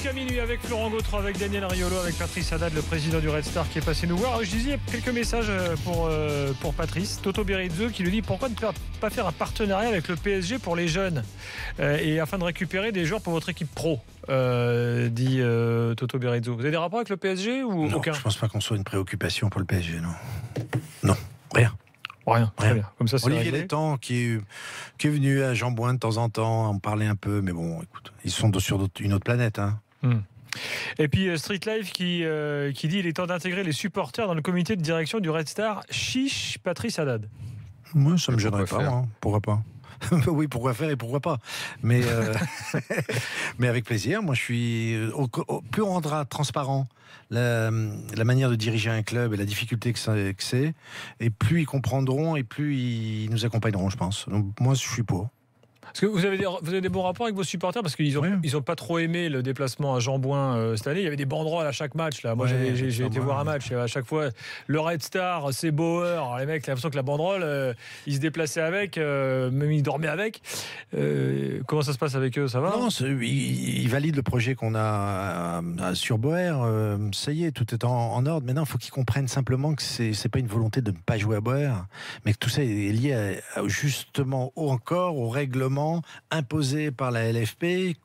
jusqu'à minuit avec Florent Gautreau, avec Daniel Riolo, avec Patrice Haddad, le président du Red Star qui est passé nous voir. Je disais quelques messages pour Patrice. Toto Berizzo qui lui dit pourquoi ne pas faire un partenariat avec le PSG pour les jeunes et afin de récupérer des joueurs pour votre équipe pro, dit Toto Berizzo. Vous avez des rapports avec le PSG ou non, aucun? Je ne pense pas qu'on soit une préoccupation pour le PSG, non. Non, rien. Rien, très bien. Comme ça, c'est Olivier réglé. Létang qui est venu à Jean-Bouin de temps en temps en parler un peu, mais bon, écoute, ils sont sur une autre planète. Hein. Et puis Street Life qui dit il est temps d'intégrer les supporters dans le comité de direction du Red Star. Chiche Patrice Haddad. Moi, ça ne me gênerait pas, moi. Pourquoi pas? Oui, pourquoi faire et pourquoi pas. Mais, mais avec plaisir. Moi, je suis. Plus on rendra transparent la manière de diriger un club et la difficulté que c'est, et plus ils comprendront et plus ils nous accompagneront, je pense. Donc, moi, je suis pour. Parce que vous avez des bons rapports avec vos supporters parce qu'ils ont pas trop aimé le déplacement à Jean-Bouin cette année. Il y avait des banderoles à chaque match là. Moi j'ai été voir un match et à chaque fois le Red Star, c'est Bauer. Les mecs, l'impression que la banderole, ils se déplaçaient avec, même ils dormaient avec. Comment ça se passe avec eux? Ça va? Non, ils valident le projet qu'on a sur Bauer. Ça y est, tout est en ordre. Maintenant, il faut qu'ils comprennent simplement que c'est pas une volonté de ne pas jouer à Bauer, mais que tout ça est lié justement au règlement imposé par la LFP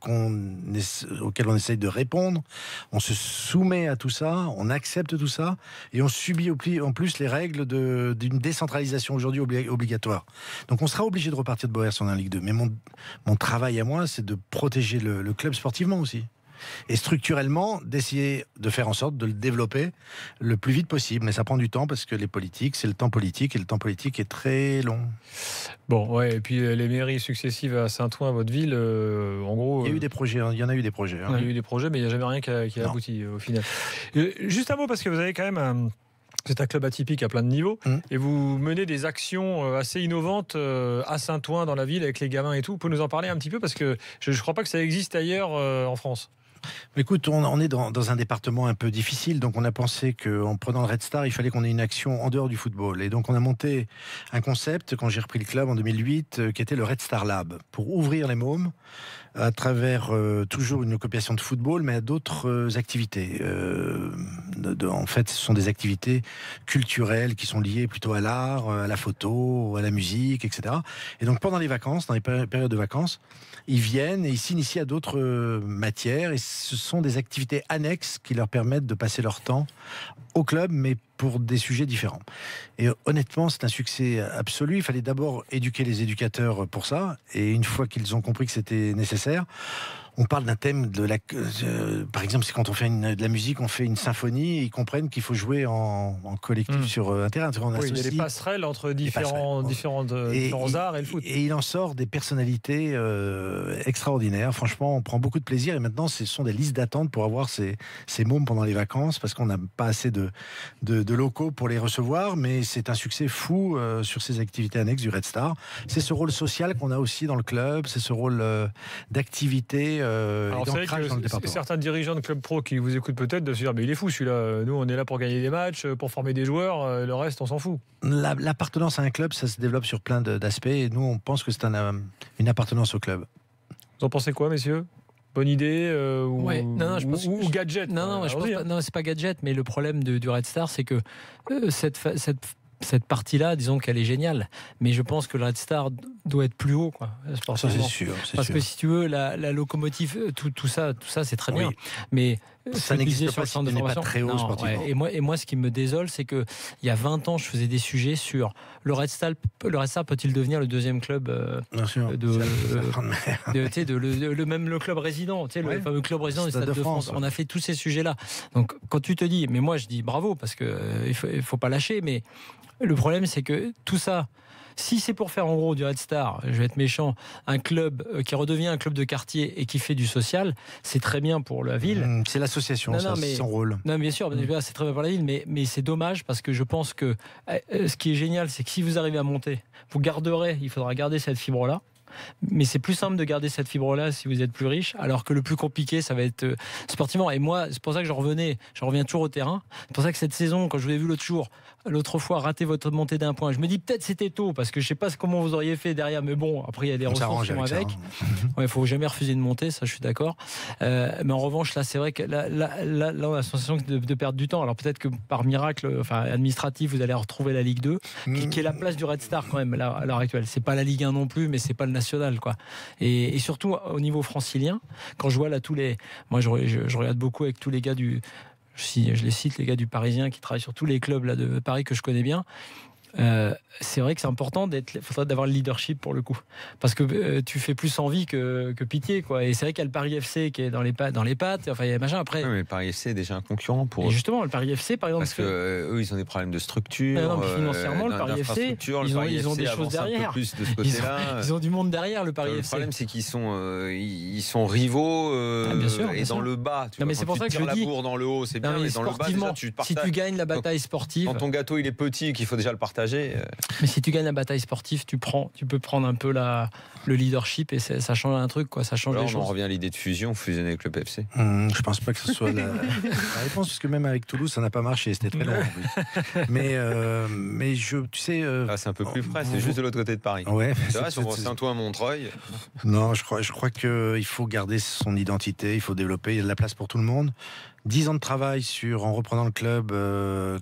auquel on essaye de répondre. On se soumet à tout ça, on accepte tout ça et on subit en plus les règles d'une décentralisation aujourd'hui obligatoire. Donc on sera obligé de repartir de Bauer sur la Ligue 2. Mais mon travail à moi, c'est de protéger le club sportivement aussi. Et structurellement, d'essayer de faire en sorte de le développer le plus vite possible. Mais ça prend du temps parce que les politiques, c'est le temps politique et le temps politique est très long. Bon, ouais, et puis les mairies successives à Saint-Ouen, votre ville, en gros... Il y a eu des projets, il y en a eu des projets. Il y a eu des projets, mais il n'y a jamais rien qui a abouti au final. Juste un mot, parce que vous avez quand même c'est un club atypique à plein de niveaux, et vous menez des actions assez innovantes à Saint-Ouen, dans la ville, avec les gamins et tout. Vous pouvez nous en parler un petit peu, parce que je ne crois pas que ça existe ailleurs en France. Écoute, on est dans un département un peu difficile, donc on a pensé qu'en prenant le Red Star, il fallait qu'on ait une action en dehors du football. Et donc on a monté un concept, quand j'ai repris le club en 2008, qui était le Red Star Lab, pour ouvrir les mômes à travers toujours une occupation de football, mais à d'autres activités. En fait, ce sont des activités culturelles qui sont liées plutôt à l'art, à la photo, à la musique, etc. Et donc pendant les vacances, dans les périodes de vacances, ils viennent et ils s'initient à d'autres matières, et ce sont des activités annexes qui leur permettent de passer leur temps au club, mais pour des sujets différents. Et honnêtement, c'est un succès absolu. Il fallait d'abord éduquer les éducateurs pour ça, et une fois qu'ils ont compris que c'était nécessaire, on parle d'un thème par exemple, c'est quand on fait de la musique, on fait une symphonie, et ils comprennent qu'il faut jouer en collectif sur un terrain. Il y a des passerelles entre différents arts et le foot. Et il en sort des personnalités extraordinaires. Franchement, on prend beaucoup de plaisir, et maintenant, ce sont des listes d'attente pour avoir ces mômes pendant les vacances, parce qu'on n'a pas assez de locaux pour les recevoir, mais c'est un succès fou sur ces activités annexes du Red Star. C'est ce rôle social qu'on a aussi dans le club, c'est ce rôle d'activité. Alors, c'est vrai que certains dirigeants de clubs pro qui vous écoutent peut-être de se dire mais il est fou celui-là, nous on est là pour gagner des matchs, pour former des joueurs, le reste on s'en fout. L'appartenance à un club, ça se développe sur plein d'aspects, et nous on pense que c'est une appartenance au club. Vous en pensez quoi, messieurs? Bonne idée ou gadget? Non, c'est pas gadget, mais le problème du Red Star, c'est que cette partie-là, disons qu'elle est géniale, mais je pense que le Red Star doit être plus haut, quoi. Ça, c'est sûr. Parce que si tu veux, la locomotive, tout ça, c'est très bien. Mais ça n'existe pas si tu n'es pas très haut sportivement. Et moi, ce qui me désole, c'est que il y a 20 ans, je faisais des sujets sur le Red Star peut-il devenir le deuxième club le club résident, le fameux club résident du Stade de France. On a fait tous ces sujets-là. Donc, quand tu te dis, mais moi, je dis bravo, parce que il faut pas lâcher, mais le problème, c'est que tout ça, si c'est pour faire en gros du Red Star, je vais être méchant, un club qui redevient un club de quartier et qui fait du social, c'est très bien pour la ville. C'est l'association, c'est son rôle. Non, bien sûr, c'est très bien pour la ville, mais c'est dommage, parce que je pense que ce qui est génial, c'est que si vous arrivez à monter, il faudra garder cette fibre-là. Mais c'est plus simple de garder cette fibre-là si vous êtes plus riche, alors que le plus compliqué, ça va être sportivement. Et moi, c'est pour ça que je reviens toujours au terrain. C'est pour ça que cette saison, quand je vous ai vu l'autre fois, rater votre montée d'un point, je me dis peut-être c'était tôt, parce que je sais pas comment vous auriez fait derrière, mais bon, après il y a des ressources qui vont avec. Il faut jamais refuser de monter, ça je suis d'accord. Mais en revanche, là, c'est vrai que là, on a la sensation de perdre du temps. Alors peut-être que par miracle, administratif, vous allez retrouver la Ligue 2, qui est la place du Red Star quand même à l'heure actuelle. C'est pas la Ligue 1 non plus, mais c'est pas le national, quoi. Et surtout au niveau francilien, quand je vois là moi je regarde beaucoup avec tous les gars si je les cite, les gars du Parisien qui travaillent sur tous les clubs là de Paris que je connais bien. C'est vrai que c'est important d'avoir le leadership pour le coup, parce que tu fais plus envie que pitié, quoi. Et c'est vrai qu'il y a le Paris FC qui est dans les pattes. Enfin, il y a machin après. Oui, mais le Paris FC est déjà un concurrent pour. Et justement, le Paris FC, par exemple, parce que eux, ils ont des problèmes de structure. Non, financièrement, le Paris FC, ils ont des choses derrière. Plus de ce côté-là. Ils ont du monde derrière, le Paris FC. Le problème, c'est qu'ils sont rivaux. Bien sûr, et dans le bas. Non, mais c'est pour ça que je dis. La bourre dans le haut, c'est bien. Mais dans le bas, déjà, tu partages. Si tu gagnes la bataille sportive. Quand ton gâteau il est petit, qu'il faut déjà le partager. Mais si tu gagnes la bataille sportive, tu peux prendre un peu le leadership et ça change un truc, quoi. Ça change les choses. On en revient à l'idée de fusionner avec le PFC. Je pense pas que ce soit la réponse, parce que même avec Toulouse, ça n'a pas marché. C'était très long. Mais tu sais. C'est un peu plus frais. C'est juste de l'autre côté de Paris. Ouais. C'est vrai, sur Saint-Ouen, Montreuil. Non, je crois qu'il faut garder son identité. Il faut développer. Il y a de la place pour tout le monde. 10 ans de travail en reprenant le club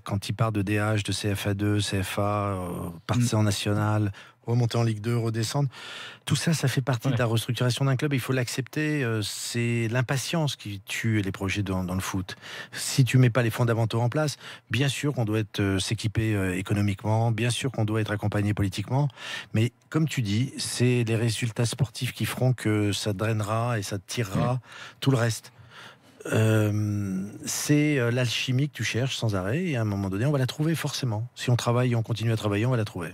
quand il part de DH, de CFA2, CFA, partir en national, remonter en Ligue 2, redescendre. Tout ça, ça fait partie de la restructuration d'un club. Il faut l'accepter. C'est l'impatience qui tue les projets dans le foot. Si tu mets pas les fondamentaux en place, bien sûr qu'on doit s'équiper économiquement, bien sûr qu'on doit être accompagné politiquement. Mais comme tu dis, c'est les résultats sportifs qui feront que ça drainera et ça tirera tout le reste. C'est l'alchimie que tu cherches sans arrêt, et à un moment donné on va la trouver forcément. Si on travaille, on continue à travailler, on va la trouver.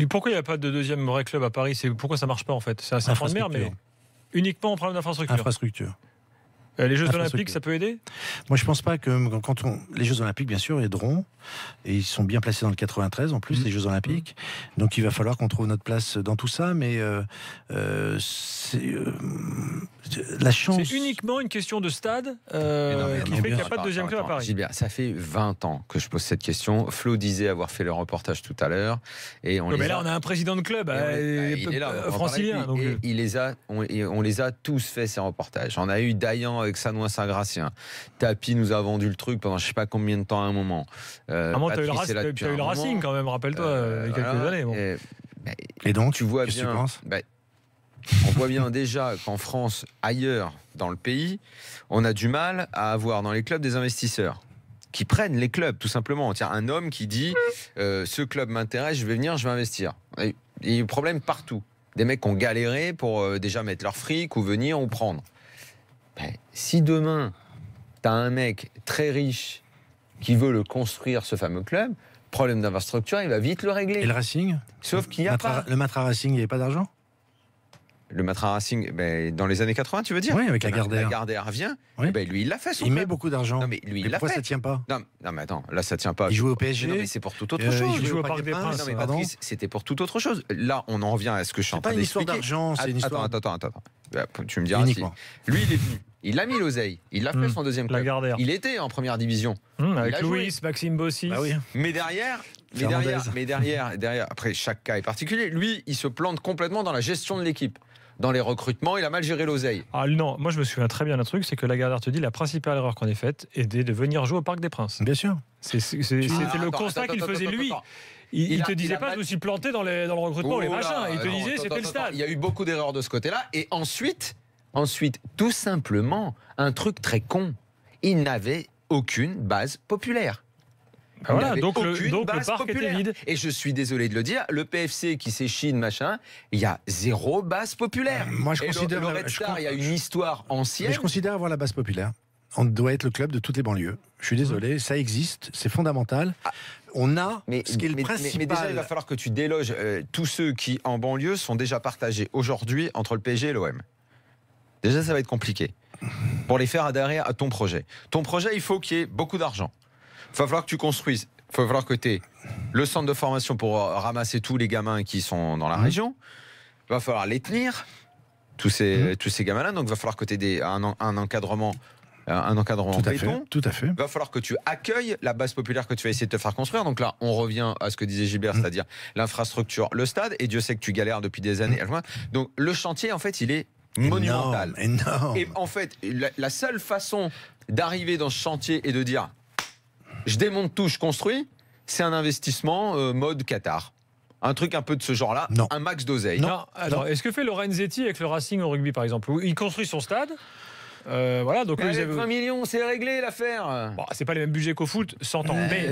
Pourquoi il n'y a pas de deuxième vrai club à Paris? Pourquoi ça marche pas en fait? C'est un de mer, mais uniquement en problème d'infrastructure. Les Jeux Olympiques, ça peut aider? Moi, je pense pas que les Jeux Olympiques, bien sûr, aideront, et ils sont bien placés dans le 93 en plus, les Jeux Olympiques. Donc, il va falloir qu'on trouve notre place dans tout ça, mais la chance. C'est uniquement une question de stade qui fait qu'il n'y a pas de deuxième club à Paris. Gilbert, ça fait 20 ans que je pose cette question. Flo disait avoir fait le reportage tout à l'heure, et on on a un président de club il est là, francilien. On les a tous fait, ces reportages. On a eu Dayan avec Sanois-Saint-Gratien. Tapi nous a vendu le truc pendant je ne sais pas combien de temps à un moment. Tu as eu le Racing quand même, rappelle-toi, il y a quelques années. Bon. Et donc, tu vois bien. On voit bien déjà qu'en France, ailleurs dans le pays, on a du mal à avoir dans les clubs des investisseurs qui prennent les clubs, tout simplement. Tiens, un homme qui dit ce club m'intéresse, je vais venir, je vais investir. Il y a eu problème partout. Des mecs qui ont galéré pour déjà mettre leur fric ou venir ou prendre. Si demain, tu as un mec très riche qui veut le construire, ce fameux club, problème d'infrastructure, il va vite le régler. Et le Racing? Sauf qu'il n'y a pas. Le Matra Racing, il n'y avait pas d'argent? Le Matra Racing, dans les années 80, tu veux dire? Oui, avec la Gardère. La Gardère vient, lui, il l'a fait. Il met beaucoup d'argent. Non, mais lui, il l'a fait. Pourquoi ça ne tient pas? Non, mais attends, là, ça ne tient pas. Il joue au PSG. Non, mais c'est pour toute autre chose. Il joue au Parc des Princes. Non, mais Patrice, c'était pour toute autre chose. Là, on en revient à ce que je suis en train d'expliquer. C'est pas une histoire d'argent, c'est une histoire. Attends. Tu me diras. Lui, il est venu. Il a mis l'oseille. Il a fait son deuxième club. La Gardère. Il était en première division. Avec Louis, Maxime Bossis. Bah oui. Mais derrière, après, chaque cas est particulier. Lui, il se plante complètement dans la gestion de l'équipe. Dans les recrutements, il a mal géré l'oseille. Ah non, moi je me souviens très bien d'un truc, c'est que Lagardère te dit la principale erreur qu'on ait faite est de venir jouer au Parc des Princes. Bien sûr. C'était le constat qu'il faisait lui. Il te disait pas je me suis planté dans le recrutement ou les machins. Il te disait c'était le stade. Il y a eu beaucoup d'erreurs de ce côté-là. Et ensuite, tout simplement, un truc très con. Il n'avait aucune base populaire. Voilà, donc le parc était vide. Et je suis désolé de le dire, le PFC qui s'échine, machin, il y a zéro base populaire. Moi, je considère le Red Star, il y a une histoire ancienne. Mais je considère avoir la base populaire. On doit être le club de toutes les banlieues. Je suis désolé, ça existe, c'est fondamental. On a ce qui est le principal. Mais déjà, il va falloir que tu déloges tous ceux qui, en banlieue, sont déjà partagés aujourd'hui entre le PSG et l'OM. Déjà, ça va être compliqué pour les faire adhérer à ton projet. Ton projet, il faut qu'il y ait beaucoup d'argent. Il va falloir que tu construises. Il va falloir que tu aies le centre de formation pour ramasser tous les gamins qui sont dans la région. Il va falloir les tenir, tous ces gamins-là. Donc, il va falloir que tu aies un encadrement. Tout à fait. Il va falloir que tu accueilles la base populaire que tu vas essayer de te faire construire. Donc là, on revient à ce que disait Gilbert, c'est-à-dire l'infrastructure, le stade. Et Dieu sait que tu galères depuis des années. Donc le chantier, en fait, il est monumental. Énorme. Et en fait, la seule façon d'arriver dans ce chantier et de dire je démonte tout, je construis, c'est un investissement mode Qatar. Un truc un peu de ce genre-là, un max d'oseille. Non. Alors, est-ce que fait Lorenzetti avec le Racing au rugby, par exemple, où il construit son stade? Voilà, donc avec 20 millions, c'est réglé l'affaire. Bon, c'est pas les mêmes budgets qu'au foot, 100 ans. Mais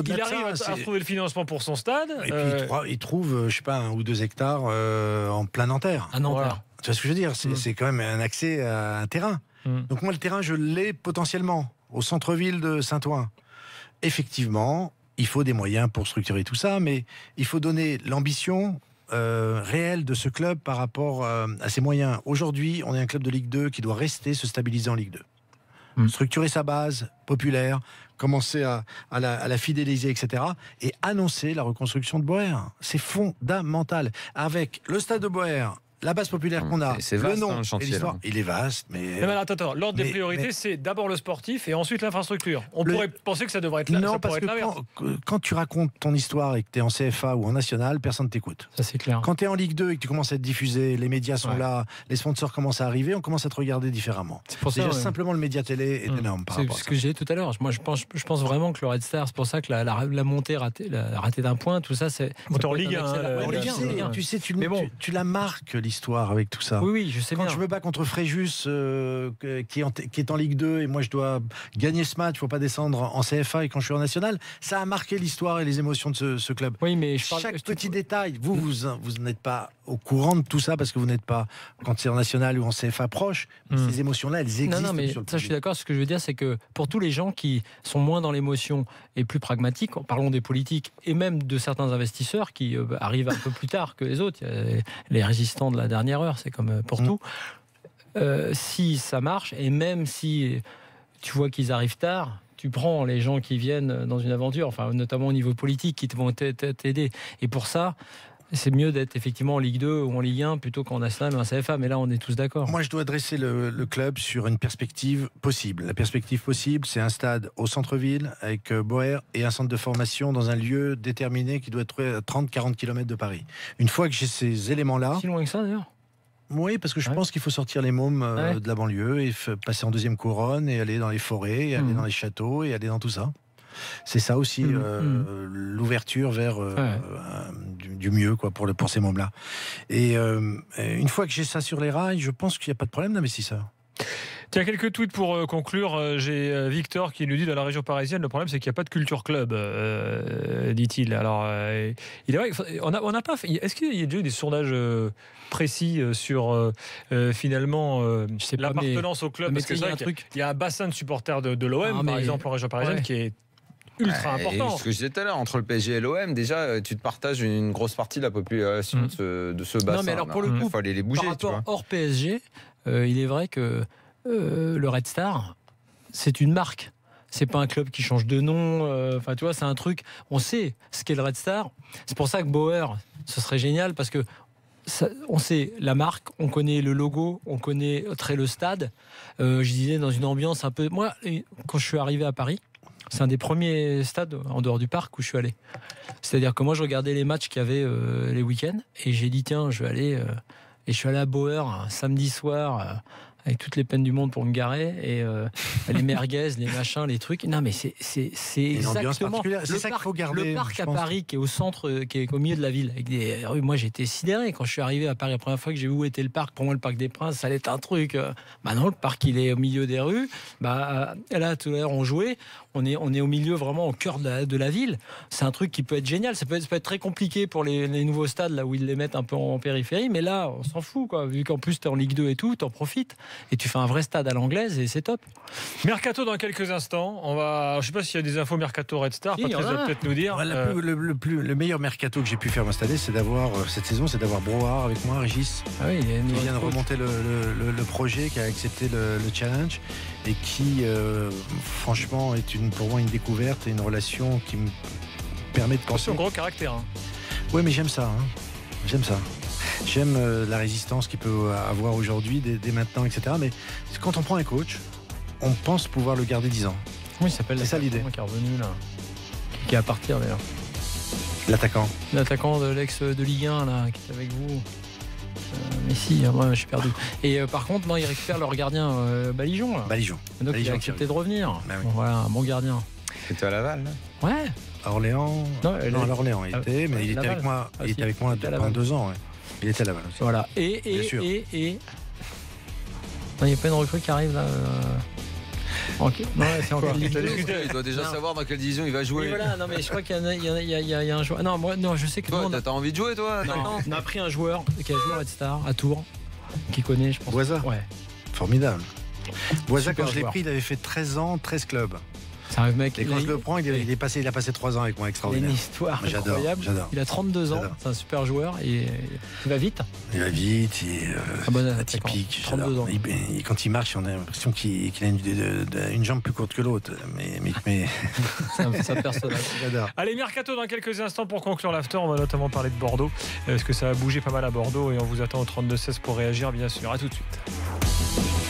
il arrive à trouver le financement pour son stade. Et puis il trouve, je sais pas, 1 ou 2 hectares en plein Nanterre. À Nanterre. Voilà. Tu vois ce que je veux dire? C'est quand même un accès à un terrain. Donc moi, le terrain, je l'ai potentiellement au centre-ville de Saint-Ouen. Effectivement, il faut des moyens pour structurer tout ça, mais il faut donner l'ambition réelle de ce club par rapport à ses moyens. Aujourd'hui, on est un club de Ligue 2 qui doit rester se stabiliser en Ligue 2. Structurer sa base populaire, commencer à la fidéliser, etc. Et annoncer la reconstruction de Boer. C'est fondamental. Avec le stade de Boer, la base populaire qu'on a, c'est vaste, le nom le chantier, et l'histoire, il est vaste. Mais attends, l'ordre des priorités, c'est d'abord le sportif et ensuite l'infrastructure. On pourrait penser que ça devrait être là. Non, parce que quand tu racontes ton histoire et que tu es en CFA ou en national, personne ne t'écoute. Ça, c'est clair. Quand tu es en Ligue 2 et que tu commences à être diffusé, les médias sont là, les sponsors commencent à arriver, on commence à te regarder différemment. C'est pour ça, simplement le média télé est énorme par rapport à ça. C'est ce que j'ai dit tout à l'heure. Moi, je pense vraiment que le Red Star, c'est pour ça que la montée ratée d'un point, tout ça, c'est... En Ligue 1. Tu sais, tu la marques, l'histoire, avec tout ça. Oui, je sais bien. Quand je me bats contre Fréjus, qui est en Ligue 2, et moi je dois gagner ce match, il ne faut pas descendre en CFA, et quand je suis en national, ça a marqué l'histoire et les émotions de ce club. Oui, mais chaque petit détail, vous n'êtes pas au courant de tout ça parce que vous n'êtes pas, quand c'est en national ou en CFA proche, ces émotions-là, elles existent. Non, mais ça, je suis d'accord. Ce que je veux dire, c'est que pour tous les gens qui sont moins dans l'émotion et plus pragmatiques, parlons des politiques et même de certains investisseurs qui arrivent un peu plus tard que les autres, il y a les résistants de la dernière heure, c'est comme pour tout. Si ça marche, et même si tu vois qu'ils arrivent tard, tu prends les gens qui viennent dans une aventure, enfin, notamment au niveau politique, qui vont t'aider. Et pour ça, c'est mieux d'être effectivement en Ligue 2 ou en Ligue 1 plutôt qu'en National ou en CFA, mais là on est tous d'accord. Moi je dois dresser le club sur une perspective possible. La perspective possible, c'est un stade au centre-ville avec Boer et un centre de formation dans un lieu déterminé qui doit être à 30-40 km de Paris. Une fois que j'ai ces éléments-là... Si loin que ça d'ailleurs? Oui, parce que je pense qu'il faut sortir les mômes de la banlieue et passer en deuxième couronne et aller dans les forêts, et aller dans les châteaux et aller dans tout ça. C'est ça aussi l'ouverture vers du mieux pour ces mômes-là. Et une fois que j'ai ça sur les rails, je pense qu'il n'y a pas de problème d'investisseur. Tiens, quelques tweets pour conclure. J'ai Victor qui nous dit dans la région parisienne, le problème c'est qu'il n'y a pas de culture club, dit-il. Alors, il est vrai, on n'a pas fait. Est-ce qu'il y a déjà eu des sondages précis sur finalement l'appartenance au club? Parce que c'est vrai qu'il y a un bassin de supporters de l'OM, par exemple, en région parisienne, qui est ultra important. Ce que je disais tout à l'heure, entre le PSG et l'OM, déjà, tu te partages une grosse partie de la population de ce bassin. Non, mais alors pour le coup, il faut aller les bouger. Par rapport hors PSG, il est vrai que le Red Star, c'est une marque. C'est pas un club qui change de nom. Enfin, tu vois, c'est un truc. On sait ce qu'est le Red Star. C'est pour ça que Bauer, ce serait génial parce que on sait la marque, on connaît le logo, on connaît très le stade. Je disais dans une ambiance un peu. Moi, quand je suis arrivé à Paris, c'est un des premiers stades en dehors du parc où je suis allé. C'est-à-dire que moi, je regardais les matchs qu'il y avait les week-ends et j'ai dit tiens, je vais aller. Et je suis allé à Bauer un samedi soir. Avec toutes les peines du monde pour me garer et les merguez, les machins, les trucs. Non, mais c'est exactement le parc à Paris qui est au centre, qui est au milieu de la ville. Avec des rues. Moi, j'étais sidéré quand je suis arrivé à Paris. La première fois que j'ai vu où était le parc, pour moi, le parc des Princes, ça allait être un truc. Bah non, le parc, il est au milieu des rues. Bah là, tout à l'heure, on jouait. On est au milieu, vraiment au cœur de la ville. C'est un truc qui peut être génial. Ça peut être très compliqué pour les nouveaux stades, là où ils les mettent un peu en périphérie. Mais là, on s'en fout, quoi. Vu qu'en plus, t'es en Ligue 2 et tout, t'en profites. Et tu fais un vrai stade à l'anglaise et c'est top. Mercato dans quelques instants. Je ne sais pas s'il y a des infos Mercato Red Star. Patrice va peut-être nous dire. Le meilleur mercato que j'ai pu faire cette année, cette saison, c'est d'avoir Broard avec moi, Régis, qui vient de remonter le projet, qui a accepté le challenge et qui, franchement, est pour moi une découverte et une relation qui me permet de penser. C'est un gros caractère. Oui, mais j'aime ça. J'aime ça. J'aime la résistance qu'il peut avoir aujourd'hui, dès maintenant, etc. Mais quand on prend un coach, on pense pouvoir le garder 10 ans. Oui, il s'appelle. C'est ça l'idée. Qui est revenu là, qui est à partir d'ailleurs. L'attaquant de l'ex de Ligue 1 là, qui est avec vous. Mais si, moi je suis perdu. Et par contre, non, ils récupèrent leur gardien Balijon. Là. Balijon. Donc il a accepté de revenir. Bah, oui. Bon, voilà, un bon gardien. C'était à Laval, là. Ouais. À Orléans. Non, à Orléans, il était, mais il était avec moi. Il était avec moi pendant 2 ans. Ouais. Il était à Laval aussi. Voilà. Et non, il n'y a pas une recrue qui arrive là. Okay. Non, c'est encore il doit déjà savoir dans quelle division il va jouer. Voilà, non, mais je crois qu'il y a un joueur. Non, moi, non, je sais que. Toi, t'as envie de jouer, toi? Non, on a pris un joueur qui a joué à Red Star à Tours, qui connaît, je pense. Boisa. Ouais. Formidable. Boisa, quand je l'ai pris, il avait fait 13 ans, 13 clubs. C'est un mec. Et quand je le prends, il a passé 3 ans avec moi, extraordinaire. Il a une histoire incroyable. J'adore. Il a 32 ans, c'est un super joueur et il va vite. Il va vite, il est atypique. 32 ans. Quand il marche, on a l'impression qu'il a une jambe plus courte que l'autre. Mais... c'est un personnage. J'adore. Allez, mercato dans quelques instants pour conclure l'after. On va notamment parler de Bordeaux. Parce que ça a bougé pas mal à Bordeaux et on vous attend au 32-16 pour réagir, bien sûr. À tout de suite.